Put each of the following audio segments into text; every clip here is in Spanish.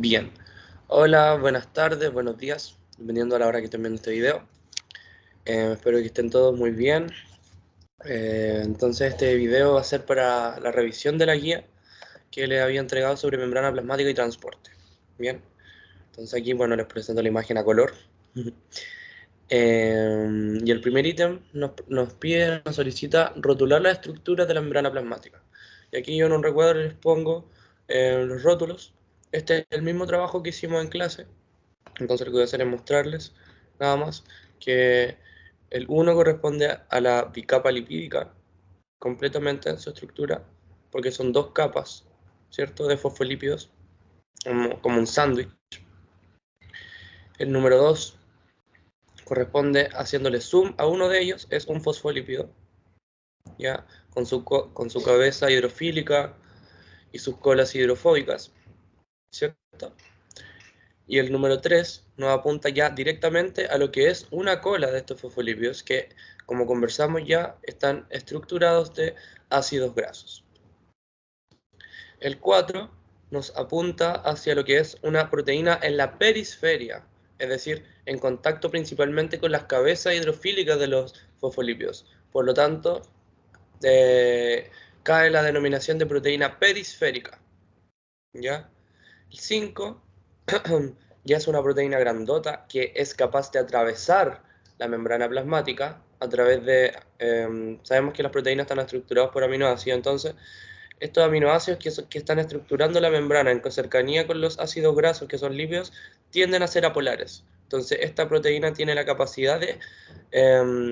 Bien, hola, buenas tardes, buenos días, dependiendo a la hora que estén viendo este video. Espero que estén todos muy bien. Entonces este video va a ser para la revisión de la guía que les había entregado sobre membrana plasmática y transporte. Bien, entonces aquí, bueno, les presento la imagen a color. Y el primer ítem nos pide, nos solicita rotular la estructura de la membrana plasmática. Y aquí yo en un recuadro les pongo los rótulos. Este es el mismo trabajo que hicimos en clase. Entonces lo que voy a hacer es mostrarles nada más que el 1 corresponde a la bicapa lipídica completamente en su estructura, porque son dos capas, ¿cierto?, de fosfolípidos, como un sándwich. El número 2 corresponde, haciéndole zoom a uno de ellos, es un fosfolípido, ¿ya? Con su cabeza hidrofílica y sus colas hidrofóbicas, ¿cierto? Y el número 3 nos apunta ya directamente a lo que es una cola de estos fosfolípidos que, como conversamos ya, están estructurados de ácidos grasos. El 4 nos apunta hacia lo que es una proteína en la perisferia, es decir, en contacto principalmente con las cabezas hidrofílicas de los fosfolípidos. Por lo tanto, cae la denominación de proteína perisférica, ¿ya? El 5 ya es una proteína grandota que es capaz de atravesar la membrana plasmática a través de... sabemos que las proteínas están estructuradas por aminoácidos, entonces estos aminoácidos que están estructurando la membrana en cercanía con los ácidos grasos, que son lípidos, tienden a ser apolares. Entonces esta proteína tiene la capacidad de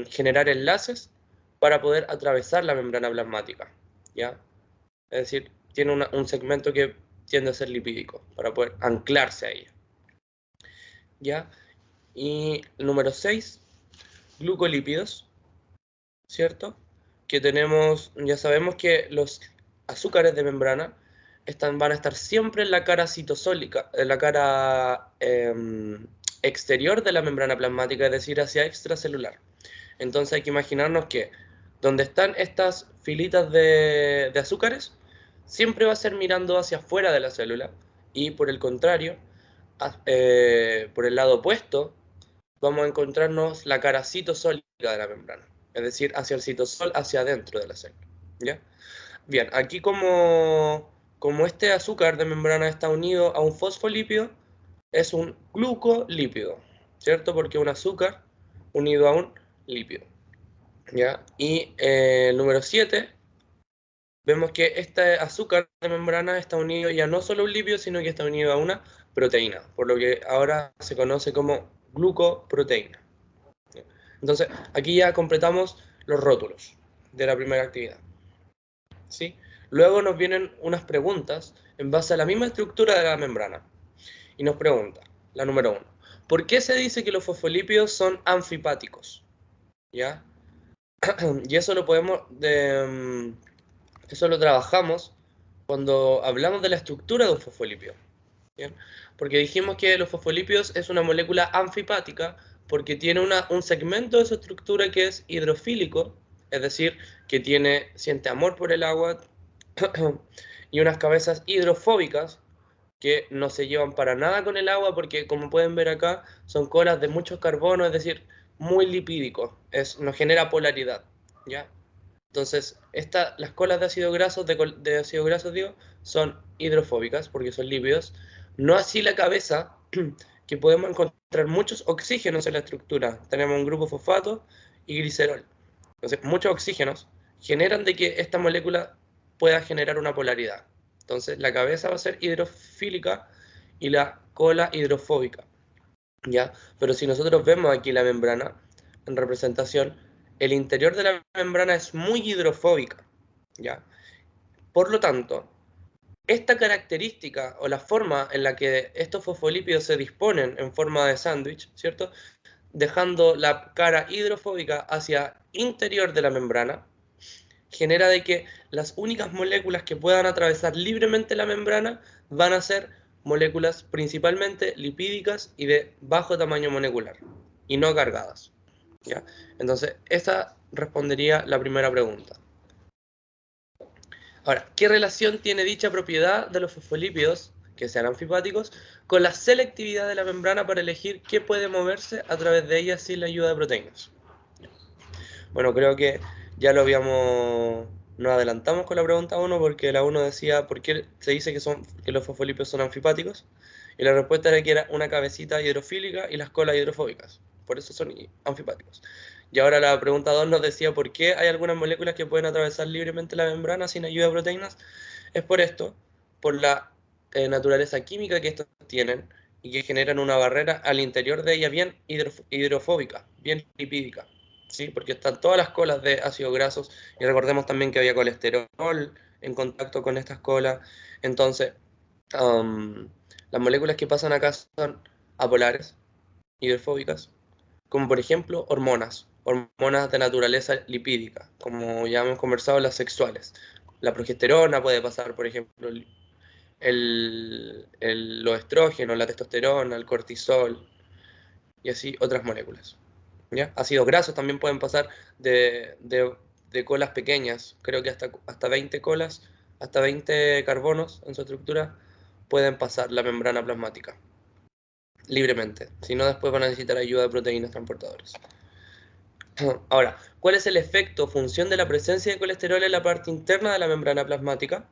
generar enlaces para poder atravesar la membrana plasmática, ¿ya? Es decir, tiene un segmento que tiende a ser lipídico para poder anclarse a ella, ¿ya? Y el número 6, glucolípidos, ¿cierto? Que tenemos, ya sabemos que los azúcares de membrana van a estar siempre en la cara citosólica, en la cara exterior de la membrana plasmática, es decir, hacia extracelular. Entonces hay que imaginarnos que donde están estas filitas de azúcares, siempre va a ser mirando hacia afuera de la célula, y por el contrario, por el lado opuesto, vamos a encontrarnos la cara citosólica de la membrana, es decir, hacia el citosol, hacia adentro de la célula, ¿ya? Bien, aquí como este azúcar de membrana está unido a un fosfolípido, es un glucolípido, ¿cierto? Porque es un azúcar unido a un lípido, ¿ya? Y el número 7, vemos que este azúcar de membrana está unido ya no solo a un lípido, sino que está unido a una proteína, por lo que ahora se conoce como glucoproteína. Entonces, aquí ya completamos los rótulos de la primera actividad, ¿sí? Luego nos vienen unas preguntas en base a la misma estructura de la membrana. Y nos pregunta, la número 1, ¿por qué se dice que los fosfolípidos son anfipáticos? ¿Ya? Y eso lo eso lo trabajamos cuando hablamos de la estructura de un fosfolípido, ¿bien? Porque dijimos que los fosfolípidos es una molécula anfipática porque tiene un segmento de su estructura que es hidrofílico, es decir, que siente amor por el agua, y unas cabezas hidrofóbicas que no se llevan para nada con el agua porque, como pueden ver acá, son colas de muchos carbonos, es decir, muy lipídicos, nos genera polaridad, ¿ya? Entonces, las colas de ácido graso, de ácido graso, digo, son hidrofóbicas porque son lípidos. No así la cabeza, que podemos encontrar muchos oxígenos en la estructura. Tenemos un grupo fosfato y glicerol. Entonces, muchos oxígenos generan de que esta molécula pueda generar una polaridad. Entonces, la cabeza va a ser hidrofílica y la cola hidrofóbica, ¿ya? Pero si nosotros vemos aquí la membrana en representación, el interior de la membrana es muy hidrofóbica, ¿ya? Por lo tanto, esta característica o la forma en la que estos fosfolípidos se disponen en forma de sándwich, ¿cierto? Dejando la cara hidrofóbica hacia interior de la membrana, genera de que las únicas moléculas que puedan atravesar libremente la membrana van a ser moléculas principalmente lipídicas y de bajo tamaño molecular, y no cargadas, ¿ya? Entonces, esta respondería la primera pregunta. Ahora, ¿qué relación tiene dicha propiedad de los fosfolípidos que sean anfipáticos, con la selectividad de la membrana para elegir qué puede moverse a través de ella sin la ayuda de proteínas. Bueno, creo que ya lo habíamos... Nos adelantamos con la pregunta 1 porque la 1 decía ¿por qué se dice que los fosfolípidos son anfipáticos? Y la respuesta era que era una cabecita hidrofílica y las colas hidrofóbicas. Por eso son anfipáticos. Y ahora la pregunta 2 nos decía ¿por qué hay algunas moléculas que pueden atravesar libremente la membrana sin ayuda de proteínas? Es por esto, por la naturaleza química que estos tienen y que generan una barrera al interior de ella bien hidrofóbica, bien lipídica. ¿Sí? Porque están todas las colas de ácidos grasos y recordemos también que había colesterol en contacto con estas colas. Entonces, las moléculas que pasan acá son apolares, hidrofóbicas, como por ejemplo hormonas de naturaleza lipídica, como ya hemos conversado, las sexuales. La progesterona puede pasar, por ejemplo, los estrógenos, la testosterona, el cortisol y así otras moléculas. ¿Ya? Ácidos grasos también pueden pasar de colas pequeñas, creo que hasta 20 colas, hasta 20 carbonos en su estructura, pueden pasar la membrana plasmática libremente, si no después van a necesitar ayuda de proteínas transportadoras. Ahora, ¿cuál es el efecto o función de la presencia de colesterol en la parte interna de la membrana plasmática?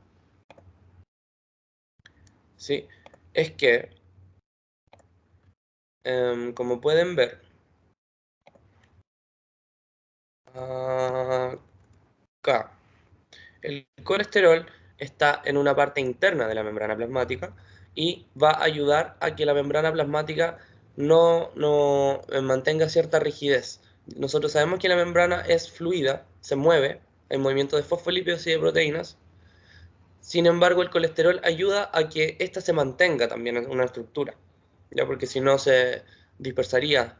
¿Sí? Es que, como pueden ver, acá, el colesterol está en una parte interna de la membrana plasmática y va a ayudar a que la membrana plasmática no mantenga cierta rigidez. Nosotros sabemos que la membrana es fluida, se mueve, hay movimiento de fosfolípidos y de proteínas. Sin embargo, el colesterol ayuda a que ésta se mantenga también en una estructura, ya porque si no se dispersaría,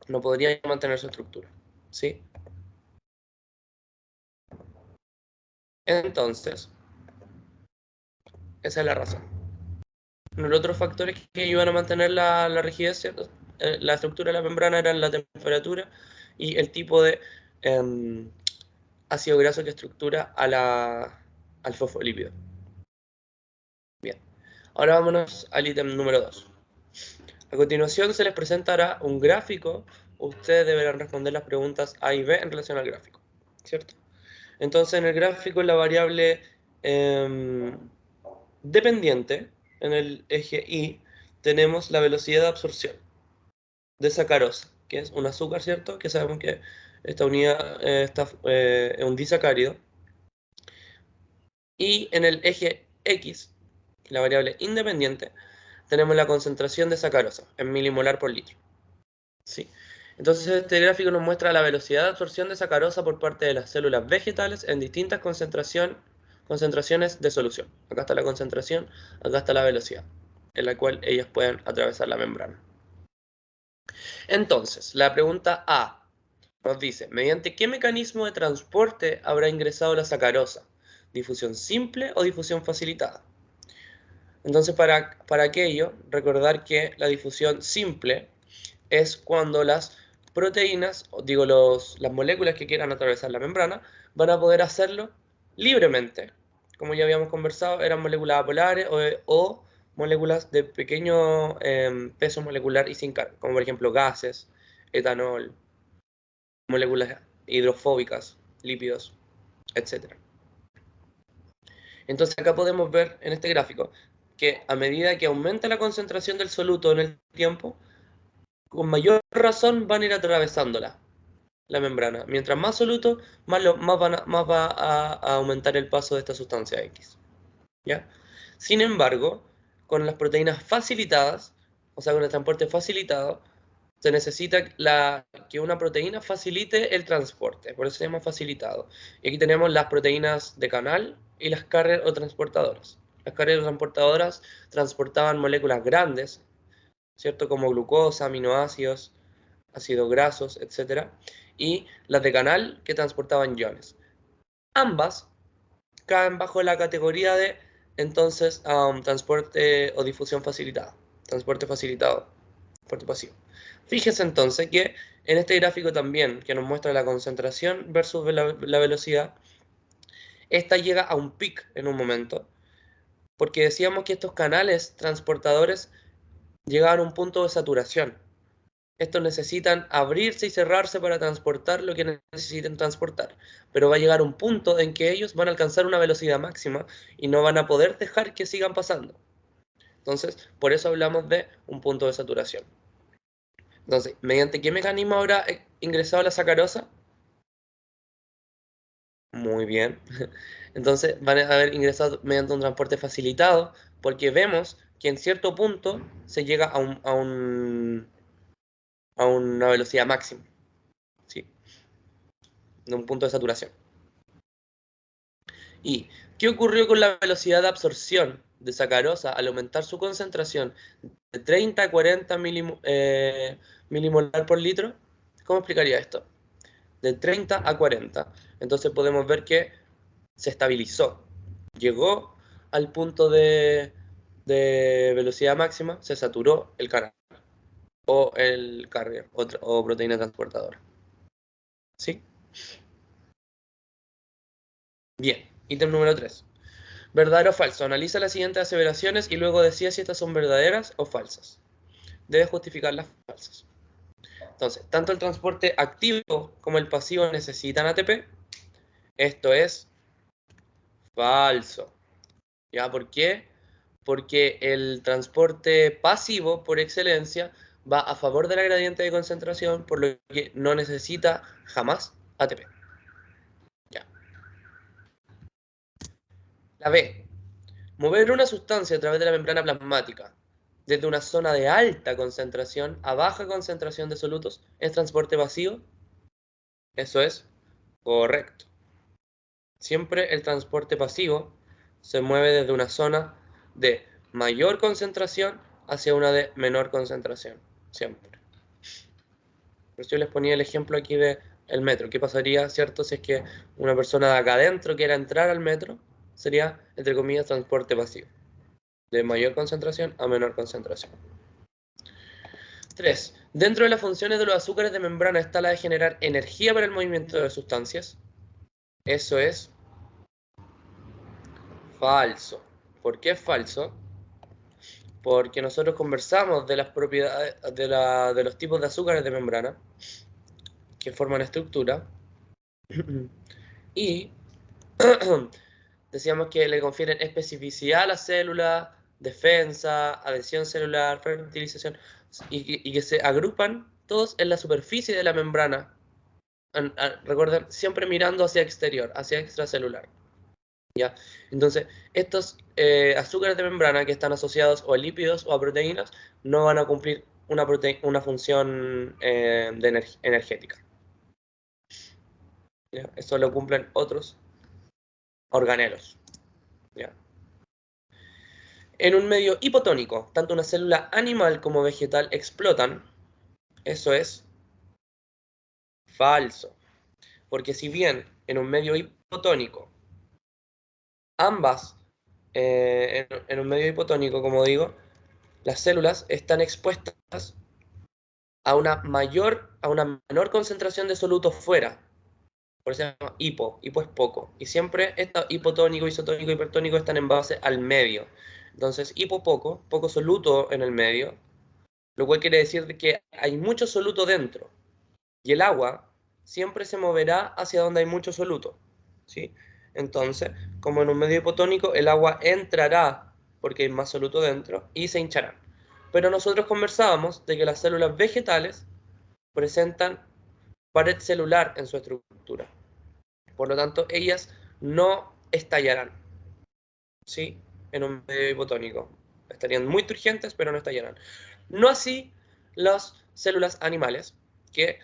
no podría mantener su estructura, ¿sí? Entonces, esa es la razón. Los otros factores que ayudan a mantener la rigidez, ¿cierto? La estructura de la membrana eran la temperatura y el tipo de ácido graso que estructura al fosfolípido. Bien, ahora vámonos al ítem número 2. A continuación se les presentará un gráfico. Ustedes deberán responder las preguntas A y B en relación al gráfico, ¿cierto? Entonces en el gráfico la variable dependiente, en el eje Y, tenemos la velocidad de absorción de sacarosa, que es un azúcar, ¿cierto? Que sabemos que esta unidad es un disacárido. Y en el eje X, la variable independiente, tenemos la concentración de sacarosa en milimolar por litro. ¿Sí? Entonces este gráfico nos muestra la velocidad de absorción de sacarosa por parte de las células vegetales en distintas concentraciones de solución. Acá está la concentración, acá está la velocidad, en la cual ellas pueden atravesar la membrana. Entonces, la pregunta A nos dice, ¿mediante qué mecanismo de transporte habrá ingresado la sacarosa? ¿Difusión simple o difusión facilitada? Entonces, para aquello, recordar que la difusión simple es cuando las proteínas, digo, las moléculas que quieran atravesar la membrana, van a poder hacerlo libremente. Como ya habíamos conversado, eran moléculas apolares o moléculas de pequeño peso molecular y sin carga, como por ejemplo gases, etanol, moléculas hidrofóbicas, lípidos, etc. Entonces acá podemos ver en este gráfico que a medida que aumenta la concentración del soluto en el tiempo, con mayor razón van a ir atravesándola, la membrana. Mientras más soluto, más va a aumentar el paso de esta sustancia X. ¿Ya? Sin embargo, con las proteínas facilitadas, o sea, con el transporte facilitado, se necesita que una proteína facilite el transporte, por eso se llama facilitado. Y aquí tenemos las proteínas de canal y las carrier o transportadoras. Las carrier o transportadoras transportaban moléculas grandes, ¿cierto? Como glucosa, aminoácidos, ácidos grasos, etc. Y las de canal que transportaban iones. Ambas caen bajo la categoría de, entonces, transporte o difusión facilitada. Transporte facilitado, transporte pasivo. Fíjese entonces que en este gráfico también, que nos muestra la concentración versus la velocidad, esta llega a un pic en un momento, Porque decíamos que estos canales transportadores llegaban a un punto de saturación. Estos necesitan abrirse y cerrarse para transportar lo que necesiten transportar. Pero va a llegar un punto en que ellos van a alcanzar una velocidad máxima y no van a poder dejar que sigan pasando. Entonces, por eso hablamos de un punto de saturación. Entonces, ¿mediante qué mecanismo habrá ingresado la sacarosa? Muy bien. Entonces, van a haber ingresado mediante un transporte facilitado, porque vemos que en cierto punto se llega a una velocidad máxima, ¿sí? De un punto de saturación. ¿Y qué ocurrió con la velocidad de absorción de sacarosa al aumentar su concentración de 30 a 40 milimolar por litro? ¿Cómo explicaría esto? De 30 a 40. Entonces podemos ver que se estabilizó. Llegó al punto de velocidad máxima, se saturó el canal o el carrier o proteína transportadora. ¿Sí? Bien, ítem número 3. ¿Verdadero o falso? Analiza las siguientes aseveraciones y luego decide si estas son verdaderas o falsas. Debe justificar las falsas. Entonces, tanto el transporte activo como el pasivo necesitan ATP. Esto es falso. ¿Ya? ¿Por qué? Porque el transporte pasivo, por excelencia, va a favor de la gradiente de concentración, por lo que no necesita jamás ATP. ¿Ya? La B. Mover una sustancia a través de la membrana plasmática desde una zona de alta concentración a baja concentración de solutos es transporte pasivo. Eso es correcto. Siempre el transporte pasivo se mueve desde una zona de mayor concentración hacia una de menor concentración. Siempre. Por eso yo les ponía el ejemplo aquí de el metro. ¿Qué pasaría, cierto, si es que una persona de acá adentro quiera entrar al metro? Sería, entre comillas, transporte pasivo. De mayor concentración a menor concentración. 3. Dentro de las funciones de los azúcares de membrana está la de generar energía para el movimiento de sustancias. Eso es falso. ¿Por qué es falso? Porque nosotros conversamos de las propiedades de los tipos de azúcares de membrana que forman estructura y decíamos que le confieren especificidad a la célula, defensa, adhesión celular, fertilización, y que se agrupan todos en la superficie de la membrana. Recuerden, siempre mirando hacia exterior, hacia extracelular. ¿Ya? Entonces, estos azúcares de membrana que están asociados o a lípidos o a proteínas no van a cumplir una función energética. ¿Ya? Eso lo cumplen otros organelos. ¿Ya? En un medio hipotónico, tanto una célula animal como vegetal explotan. Eso es falso. Porque si bien en un medio hipotónico, ambas, en un medio hipotónico, como digo, las células están expuestas a una menor concentración de solutos fuera. Por eso se llama hipo es poco. Y siempre hipotónico, isotónico, hipertónico están en base al medio. Entonces, poco soluto en el medio, lo cual quiere decir que hay mucho soluto dentro. Y el agua siempre se moverá hacia donde hay mucho soluto. ¿Sí? Entonces, como en un medio hipotónico, el agua entrará porque hay más soluto dentro y se hinchará. Pero nosotros conversábamos de que las células vegetales presentan pared celular en su estructura. Por lo tanto, ellas no estallarán, ¿sí? En un medio hipotónico. Estarían muy turgentes, pero no estallarán. No así las células animales, que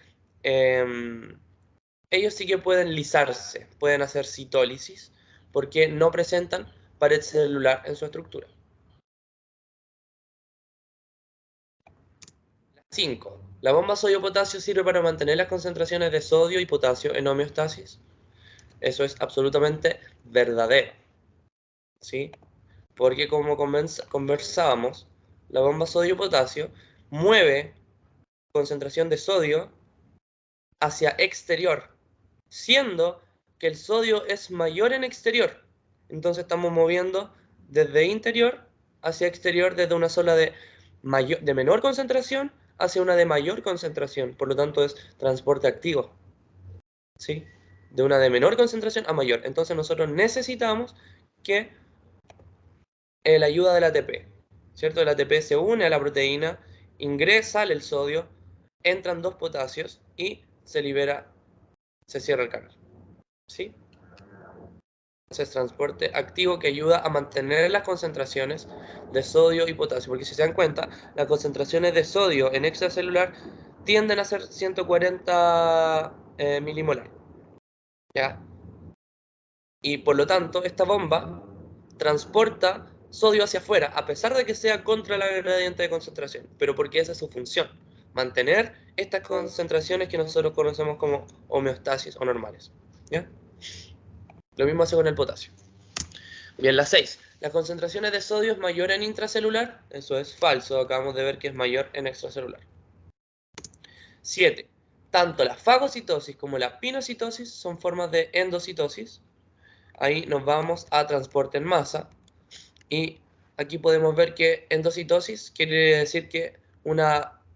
ellos sí que pueden lisarse, pueden hacer citólisis, porque no presentan pared celular en su estructura. 5. ¿La bomba sodio-potasio sirve para mantener las concentraciones de sodio y potasio en homeostasis? Eso es absolutamente verdadero, ¿sí? Porque como conversábamos, la bomba sodio-potasio mueve concentración de sodio hacia exterior, siendo que el sodio es mayor en exterior. Entonces estamos moviendo desde interior hacia exterior, desde una zona de menor concentración hacia una de mayor concentración. Por lo tanto, es transporte activo. ¿Sí? De una de menor concentración a mayor. Entonces nosotros necesitamos que la ayuda del ATP, ¿cierto? El ATP se une a la proteína, ingresa el sodio, entran 2 potasios y se libera, se cierra el canal. ¿Sí? Entonces transporte activo que ayuda a mantener las concentraciones de sodio y potasio, porque si se dan cuenta, las concentraciones de sodio en extracelular tienden a ser 140 milimolar. ¿Ya? Y por lo tanto, esta bomba transporta sodio hacia afuera, a pesar de que sea contra la gradiente de concentración, pero porque esa es su función, mantener estas concentraciones que nosotros conocemos como homeostasis o normales. ¿Ya? Lo mismo hace con el potasio. Bien, la 6. Las concentraciones de sodio es mayor en intracelular. Eso es falso, acabamos de ver que es mayor en extracelular. 7. Tanto la fagocitosis como la pinocitosis son formas de endocitosis. Ahí nos vamos a transporte en masa. Y aquí podemos ver que endocitosis quiere decir que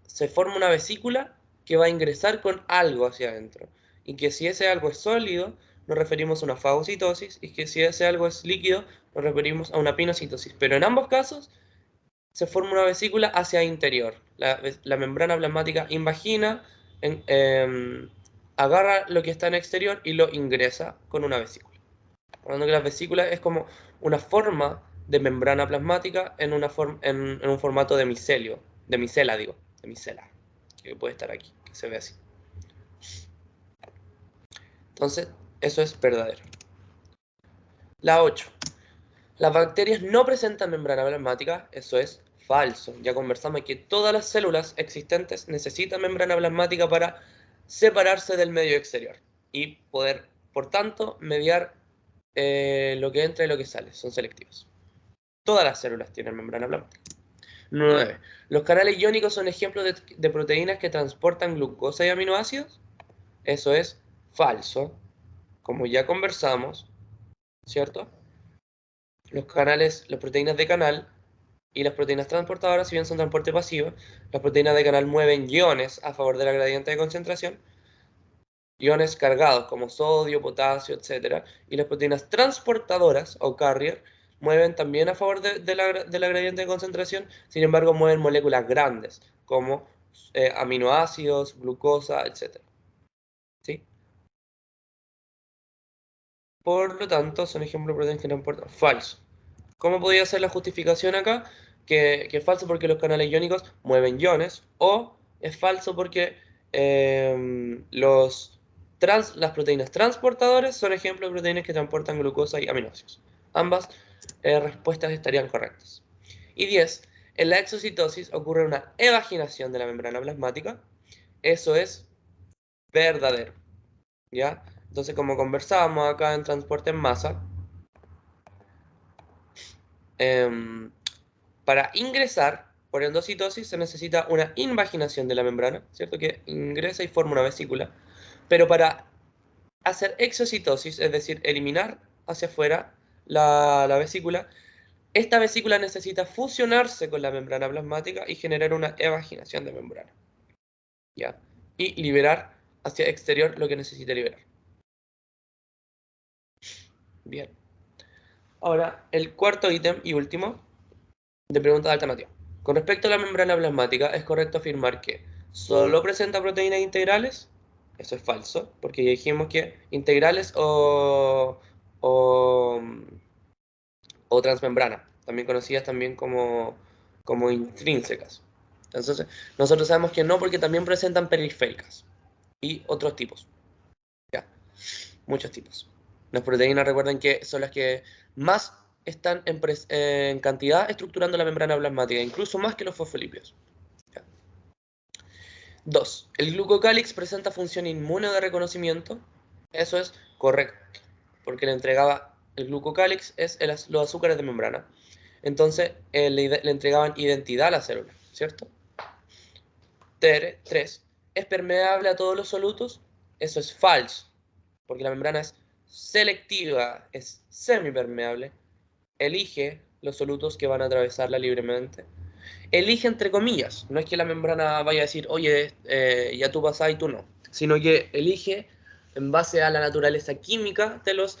se forma una vesícula que va a ingresar con algo hacia adentro. Y que si ese algo es sólido, nos referimos a una fagocitosis, y que si ese algo es líquido, nos referimos a una pinocitosis. Pero en ambos casos, se forma una vesícula hacia interior. La membrana plasmática invagina, agarra lo que está en exterior y lo ingresa con una vesícula. Hablando que la vesícula es como una forma de membrana plasmática en un formato de micelio, de micela, que puede estar aquí, que se ve así. Entonces, eso es verdadero. La 8. Las bacterias no presentan membrana plasmática, eso es falso. Ya conversamos que todas las células existentes necesitan membrana plasmática para separarse del medio exterior y poder, por tanto, mediar lo que entra y lo que sale. Son selectivos. Todas las células tienen membrana plasmática. 9. ¿Los canales iónicos son ejemplos de proteínas que transportan glucosa y aminoácidos? Eso es falso, como ya conversamos, ¿cierto? Las proteínas de canal y las proteínas transportadoras, si bien son transporte pasivo, las proteínas de canal mueven iones a favor de la gradiente de concentración, iones cargados como sodio, potasio, etc. Y las proteínas transportadoras o carrier mueven también a favor de la gradiente de concentración, sin embargo mueven moléculas grandes como aminoácidos, glucosa, etc. ¿Sí? Por lo tanto, son ejemplos de proteínas que transportan. Falso. ¿Cómo podría ser la justificación acá? Que es falso porque los canales iónicos mueven iones, o es falso porque las proteínas transportadoras son ejemplos de proteínas que transportan glucosa y aminoácidos. Ambas respuestas estarían correctas. Y 10. En la exocitosis ocurre una evaginación de la membrana plasmática. Eso es verdadero. ¿Ya? Entonces, como conversábamos acá en transporte en masa, para ingresar por endocitosis se necesita una invaginación de la membrana, ¿cierto? Que ingresa y forma una vesícula. Pero para hacer exocitosis, es decir, eliminar hacia afuera la vesícula, esta vesícula necesita fusionarse con la membrana plasmática y generar una evaginación de membrana. ¿Ya? Y liberar hacia exterior lo que necesita liberar. Bien. Ahora, el cuarto ítem y último de preguntas alternativas. Con respecto a la membrana plasmática, es correcto afirmar que solo presenta proteínas integrales. Eso es falso, porque ya dijimos que integrales o, o transmembrana, también conocidas también como intrínsecas. Entonces, nosotros sabemos que no, porque también presentan periféricas y otros tipos. Ya, muchos tipos. Las proteínas, recuerden que son las que más están en cantidad estructurando la membrana plasmática, incluso más que los fosfolípidos. 2. ¿El glucocálix presenta función inmune de reconocimiento? Eso es correcto, porque el glucocálix es los azúcares de membrana. Entonces le entregaban identidad a la célula, ¿cierto? 3. ¿Es permeable a todos los solutos? Eso es falso, porque la membrana es selectiva, es semipermeable, elige los solutos que van a atravesarla libremente. Elige entre comillas, no es que la membrana vaya a decir, oye, ya tú pasás y tú no, sino que elige en base a la naturaleza química de los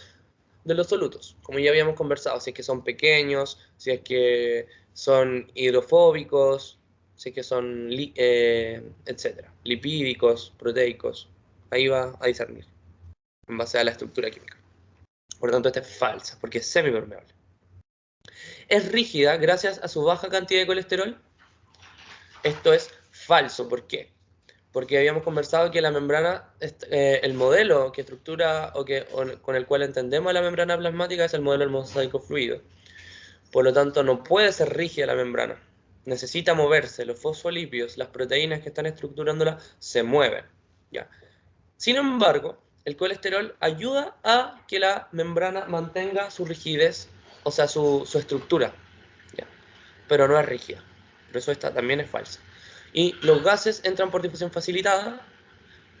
solutos, como ya habíamos conversado, si es que son pequeños, si es que son hidrofóbicos, si es que son, etcétera, lipídicos, proteicos, ahí va a discernir, en base a la estructura química. Por lo tanto, esta es falsa, porque es semipermeable. Es rígida gracias a su baja cantidad de colesterol. Esto es falso, ¿por qué? Porque habíamos conversado que la membrana, el modelo que estructura con el cual entendemos la membrana plasmática es el modelo del mosaico fluido. Por lo tanto, no puede ser rígida la membrana. Necesita moverse. Los fosfolípidos, las proteínas que están estructurándola, se mueven. ¿Ya? Sin embargo, el colesterol ayuda a que la membrana mantenga su rigidez, o sea, su estructura. ¿Ya? Pero no es rígida. Por eso esta también es falsa. Y los gases entran por difusión facilitada.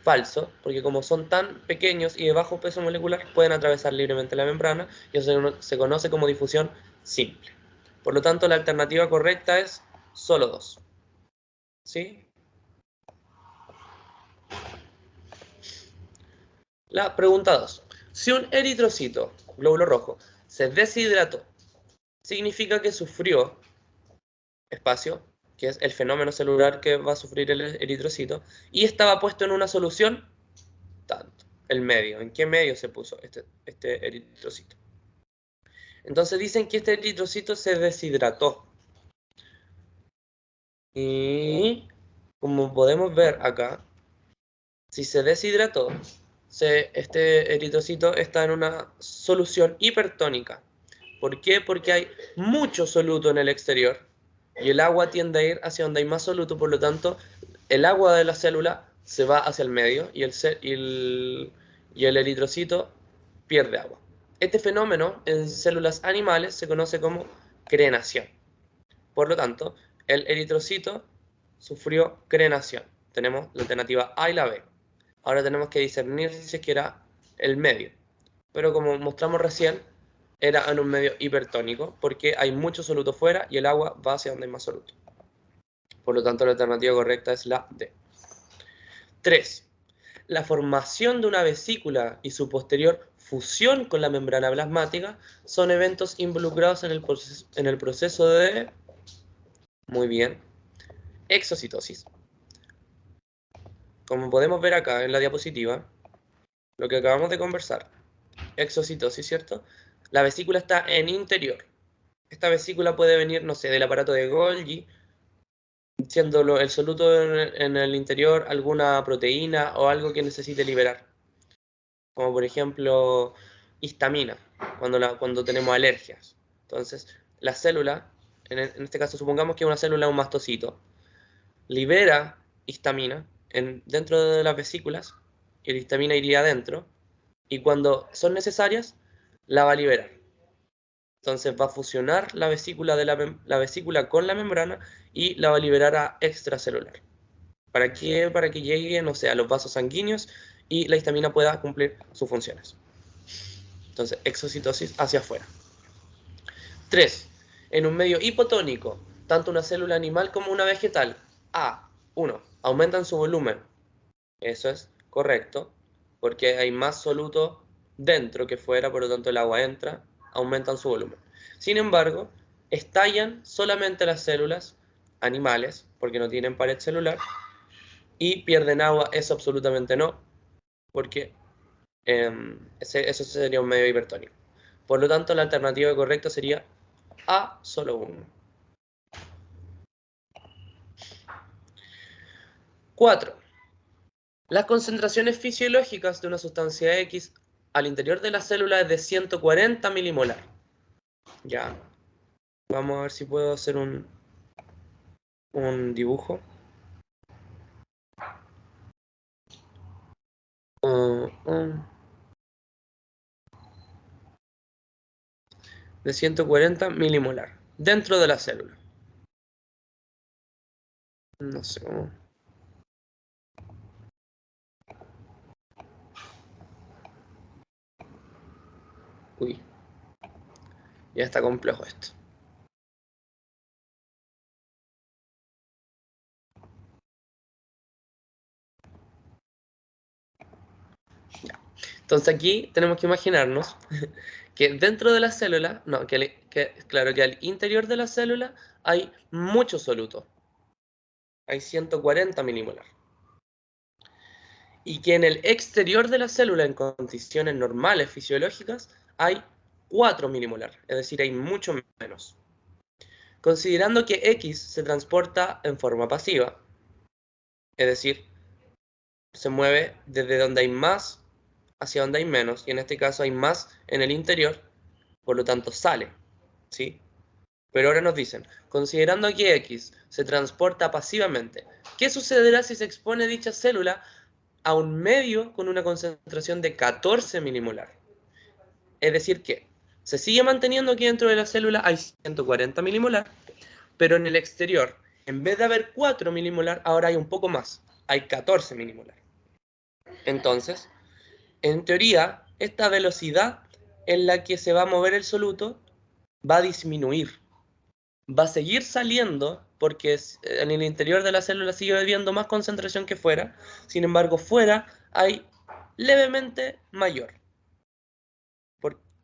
Falso, porque como son tan pequeños y de bajo peso molecular, pueden atravesar libremente la membrana y eso se conoce como difusión simple. Por lo tanto, la alternativa correcta es solo 2. ¿Sí? La pregunta 2. Si un eritrocito, glóbulo rojo, se deshidrató, significa que sufrió espacio, que es el fenómeno celular que va a sufrir el eritrocito, y estaba puesto en una solución, tanto. El medio. ¿En qué medio se puso este eritrocito? Entonces dicen que este eritrocito se deshidrató. Y como podemos ver acá, si se deshidrató, este eritrocito está en una solución hipertónica. ¿Por qué? Porque hay mucho soluto en el exterior y el agua tiende a ir hacia donde hay más soluto, por lo tanto, el agua de la célula se va hacia el medio y el eritrocito pierde agua. Este fenómeno en células animales se conoce como crenación. Por lo tanto, el eritrocito sufrió crenación. Tenemos la alternativa A y la B. Ahora tenemos que discernir si es que era el medio. Pero como mostramos recién, era en un medio hipertónico, porque hay mucho soluto fuera y el agua va hacia donde hay más soluto. Por lo tanto, la alternativa correcta es la D. 3. La formación de una vesícula y su posterior fusión con la membrana plasmática son eventos involucrados en el proceso de, muy bien, exocitosis. Como podemos ver acá en la diapositiva, lo que acabamos de conversar, exocitosis, ¿cierto? La vesícula está en interior. Esta vesícula puede venir, no sé, del aparato de Golgi, siendo el soluto en el interior alguna proteína o algo que necesite liberar. Como por ejemplo, histamina, cuando tenemos alergias. Entonces, la célula, en este caso supongamos que es una célula, un mastocito, libera histamina dentro de las vesículas, y la histamina iría adentro, y cuando son necesarias, la va a liberar. Entonces va a fusionar la vesícula, la vesícula con la membrana y la va a liberar a extracelular. ¿Para qué? Para que llegue, no sé, a los vasos sanguíneos y la histamina pueda cumplir sus funciones. Entonces, exocitosis hacia afuera. 3. En un medio hipotónico, tanto una célula animal como una vegetal, A, 1, aumentan su volumen. Eso es correcto, porque hay más soluto dentro que fuera, por lo tanto el agua entra, aumentan su volumen. Sin embargo, estallan solamente las células animales, porque no tienen pared celular, y pierden agua, eso absolutamente no, porque eso sería un medio hipertónico. Por lo tanto, la alternativa correcta sería A, solo 1. 4. Las concentraciones fisiológicas de una sustancia X al interior de la célula es de 140 milimolar. Ya. Vamos a ver si puedo hacer un dibujo. De 140 milimolar. Dentro de la célula. No sé cómo. Uy. Ya está complejo esto. Entonces aquí tenemos que imaginarnos que dentro de la célula, no, claro, que al interior de la célula hay mucho soluto. Hay 140 milimolar. Y que en el exterior de la célula, en condiciones normales, fisiológicas, hay 4 milimolar, es decir, hay mucho menos. Considerando que X se transporta en forma pasiva, es decir, se mueve desde donde hay más hacia donde hay menos, y en este caso hay más en el interior, por lo tanto sale, ¿sí? Pero ahora nos dicen, considerando que X se transporta pasivamente, ¿qué sucederá si se expone dicha célula a un medio con una concentración de 14 milimolar? Es decir que se sigue manteniendo aquí dentro de la célula hay 140 milimolar, pero en el exterior, en vez de haber 4 milimolar, ahora hay un poco más, hay 14 milimolar. Entonces, en teoría, esta velocidad en la que se va a mover el soluto va a disminuir. Va a seguir saliendo porque en el interior de la célula sigue habiendo más concentración que fuera. Sin embargo, fuera hay levemente mayor.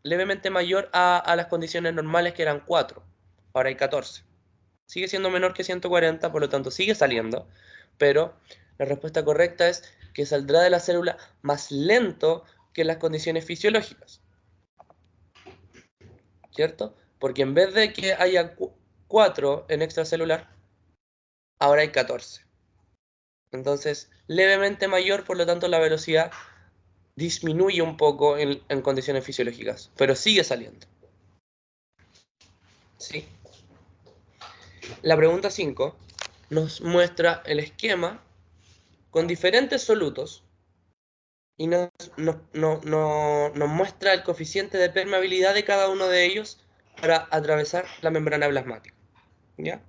Levemente mayor a las condiciones normales que eran 4. Ahora hay 14. Sigue siendo menor que 140, por lo tanto sigue saliendo. Pero la respuesta correcta es que saldrá de la célula más lento que en las condiciones fisiológicas. ¿Cierto? Porque en vez de que haya 4 en extracelular, ahora hay 14. Entonces, levemente mayor, por lo tanto la velocidad disminuye un poco en condiciones fisiológicas, pero sigue saliendo. ¿Sí? La pregunta 5 nos muestra el esquema con diferentes solutos y nos muestra el coeficiente de permeabilidad de cada uno de ellos para atravesar la membrana plasmática. ¿Ya?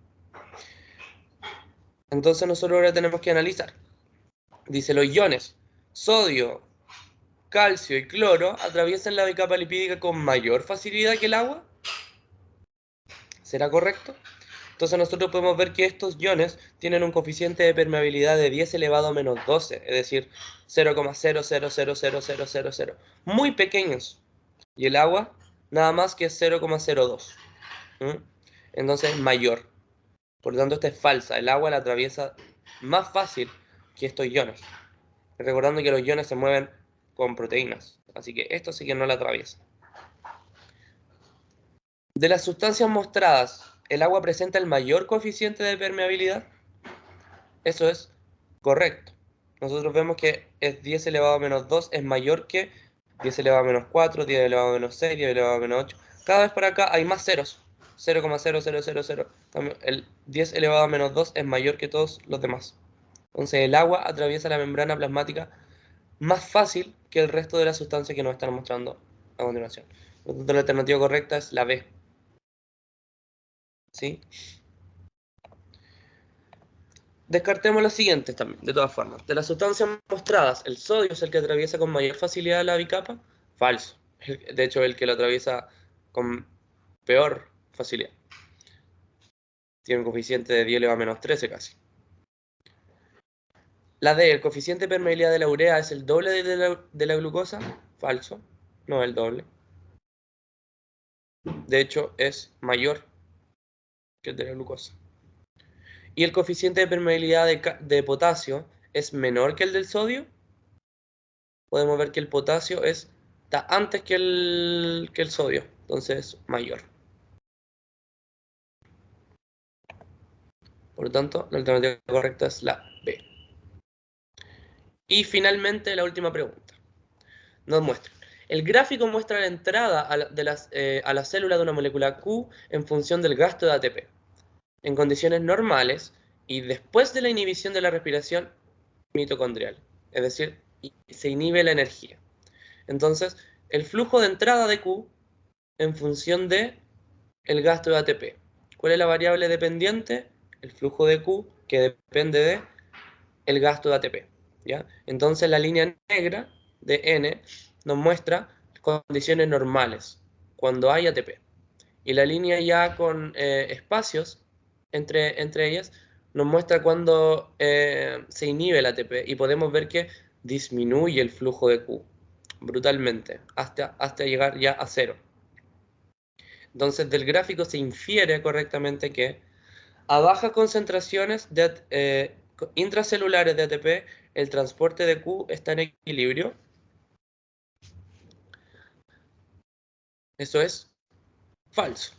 Entonces nosotros ahora tenemos que analizar. Dice, los iones sodio, calcio y cloro atraviesan la bicapa lipídica con mayor facilidad que el agua. ¿Será correcto? Entonces nosotros podemos ver que estos iones tienen un coeficiente de permeabilidad de 10 elevado a menos 12, es decir, 0,000000. Muy pequeños. Y el agua, nada más que 0,02. Entonces es mayor. Por lo tanto, esta es falsa. El agua la atraviesa más fácil que estos iones. Recordando que los iones se mueven con proteínas. Así que esto sí que no la atraviesa. De las sustancias mostradas, ¿el agua presenta el mayor coeficiente de permeabilidad? Eso es correcto. Nosotros vemos que es 10 elevado a menos 2 es mayor que 10 elevado a menos 4, 10 elevado a menos 6, 10 elevado a menos 8. Cada vez por acá hay más ceros. 0,0000. El 10 elevado a menos 2 es mayor que todos los demás. Entonces el agua atraviesa la membrana plasmática más fácil que el resto de las sustancias que nos están mostrando a continuación. Por lo tanto, la alternativa correcta es la B. ¿Sí? Descartemos las siguientes también, de todas formas. De las sustancias mostradas, ¿el sodio es el que atraviesa con mayor facilidad la bicapa? Falso. De hecho, el que lo atraviesa con peor facilidad. Tiene un coeficiente de 10 elevado a menos 13 casi. La D, el coeficiente de permeabilidad de la urea es el doble de la glucosa. Falso. No es el doble. De hecho, es mayor que el de la glucosa. ¿Y el coeficiente de permeabilidad de potasio es menor que el del sodio? Podemos ver que el potasio está antes que el sodio, entonces mayor. Por lo tanto, la alternativa correcta es la B. Y finalmente, la última pregunta. Nos muestra. El gráfico muestra la entrada a la célula de una molécula Q en función del gasto de ATP. En condiciones normales y después de la inhibición de la respiración mitocondrial. Es decir, se inhibe la energía. Entonces, el flujo de entrada de Q en función de el gasto de ATP. ¿Cuál es la variable dependiente? El flujo de Q, que depende de el gasto de ATP. ¿Ya? Entonces la línea negra de N nos muestra condiciones normales, cuando hay ATP. Y la línea ya con espacios entre ellas nos muestra cuando se inhibe el ATP y podemos ver que disminuye el flujo de Q. brutalmente, hasta llegar ya a 0. Entonces, del gráfico se infiere correctamente que a bajas concentraciones intracelulares de ATP, el transporte de Q está en equilibrio. Eso es falso,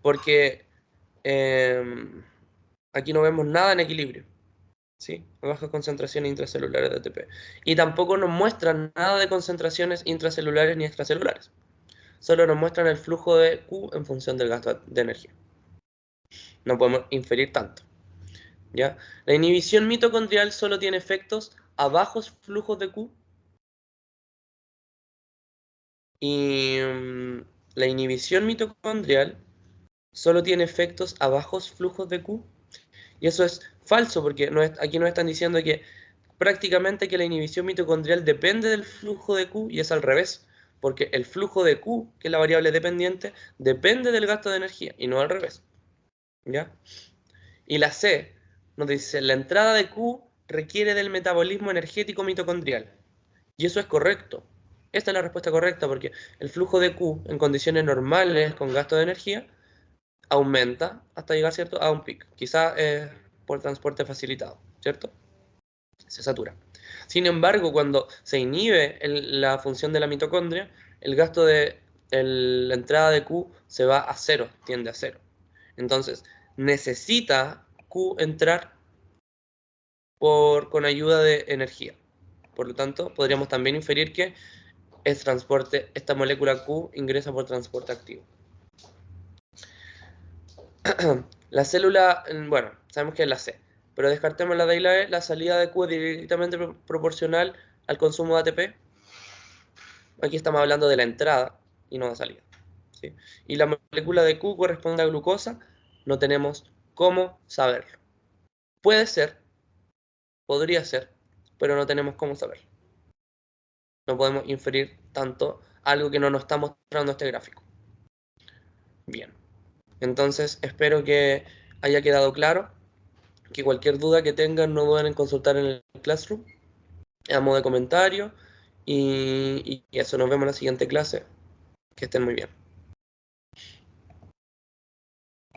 porque aquí no vemos nada en equilibrio, ¿sí? A bajas concentraciones intracelulares de ATP. Y tampoco nos muestran nada de concentraciones intracelulares ni extracelulares. Solo nos muestran el flujo de Q en función del gasto de energía. No podemos inferir tanto, ¿ya? La inhibición mitocondrial solo tiene efectos a bajos flujos de Q. Y la inhibición mitocondrial solo tiene efectos a bajos flujos de Q. Y eso es falso, porque aquí nos están diciendo que prácticamente que la inhibición mitocondrial depende del flujo de Q, y es al revés, porque el flujo de Q, que es la variable dependiente, depende del gasto de energía, y no al revés, ¿ya? Y la C nos dice, la entrada de Q requiere del metabolismo energético mitocondrial, y eso es correcto. Esta es la respuesta correcta, porque el flujo de Q en condiciones normales con gasto de energía aumenta hasta llegar, ¿cierto?, a un pico, quizá por transporte facilitado, ¿cierto? Se satura. Sin embargo, cuando se inhibe la función de la mitocondria, el gasto de la entrada de Q se va a 0, tiende a 0. Entonces, necesita Q entrar con ayuda de energía. Por lo tanto, podríamos también inferir que esta molécula Q ingresa por transporte activo. La célula, bueno, sabemos que es la C, pero descartemos la D y la E. La salida de Q es directamente proporcional al consumo de ATP. Aquí estamos hablando de la entrada y no de salida, ¿sí? Y la molécula de Q corresponde a glucosa. No tenemos cómo saberlo. Puede ser, podría ser, pero no tenemos cómo saberlo. No podemos inferir tanto algo que no nos está mostrando este gráfico. Bien, entonces espero que haya quedado claro. Que cualquier duda que tengan no duden en consultar en el Classroom a modo de comentario, y eso, nos vemos en la siguiente clase. Que estén muy bien.